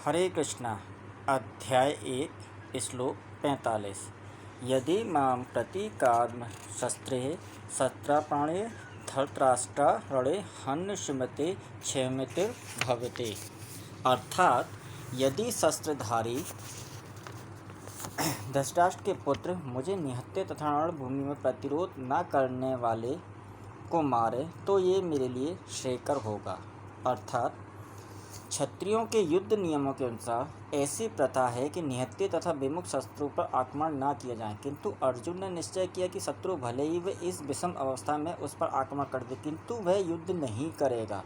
हरे कृष्णा। अध्याय 1 श्लोक 45। यदि मां प्रतीकात्म शस्त्रे शस्त्रापाणे धृतराष्ट्रा रणे हन्यश्नुते क्षैमितिर्भवते। अर्थात यदि शस्त्रधारी धृतराष्ट्र के पुत्र मुझे निहत्थे तथा रणभूमि में प्रतिरोध न करने वाले को मारे तो ये मेरे लिए श्रेयकर होगा। अर्थात क्षत्रियों के युद्ध नियमों के अनुसार ऐसी प्रथा है कि निहत्थे तथा विमुख शत्रुओं पर आक्रमण न किया जाए, किंतु अर्जुन ने निश्चय किया कि शत्रु भले ही वे इस विषम अवस्था में उस पर आक्रमण कर दे, किंतु वह युद्ध नहीं करेगा।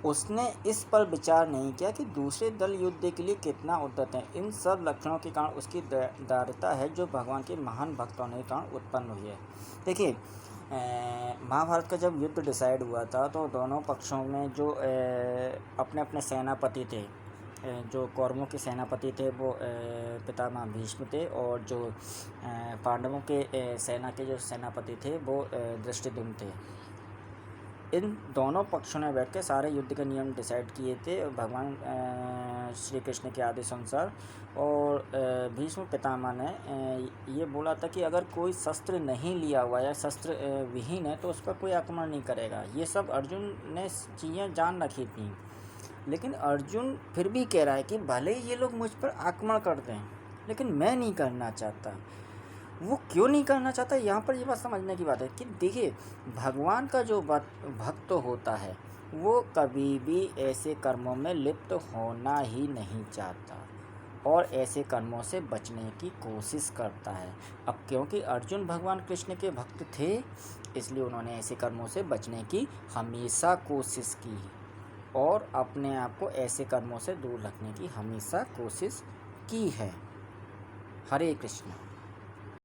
उसने इस पर विचार नहीं किया कि दूसरे दल युद्ध के लिए कितना उद्यत है। इन सब लक्षणों के कारण उसकी दारिद्रता है जो भगवान के महान भक्त होने के कारण उत्पन्न हुई है। देखिए, महाभारत का जब युद्ध डिसाइड हुआ था तो दोनों पक्षों में जो अपने अपने सेनापति थे, जो कौरवों के सेनापति थे वो पितामह भीष्म थे, और जो पांडवों के सेना के जो सेनापति थे वो धृष्टद्युम्न थे। इन दोनों पक्षों ने बैठ के सारे युद्ध के नियम डिसाइड किए थे भगवान श्री कृष्ण के आदेश अनुसार। और भीष्म पितामह ने ये बोला था कि अगर कोई शस्त्र नहीं लिया हुआ या शस्त्र विहीन है तो उस पर कोई आक्रमण नहीं करेगा। ये सब अर्जुन ने चीज़ें जान रखी थी, लेकिन अर्जुन फिर भी कह रहा है कि भले ही ये लोग मुझ पर आक्रमण करते हैं लेकिन मैं नहीं करना चाहता। वो क्यों नहीं करना चाहता, यहाँ पर ये बात समझने की बात है कि देखिए, भगवान का जो भक्त होता है वो कभी भी ऐसे कर्मों में लिप्त होना ही नहीं चाहता और ऐसे कर्मों से बचने की कोशिश करता है। अब क्योंकि अर्जुन भगवान कृष्ण के भक्त थे इसलिए उन्होंने ऐसे कर्मों से बचने की हमेशा कोशिश की और अपने आप को ऐसे कर्मों से दूर रखने की हमेशा कोशिश की है। हरे कृष्ण।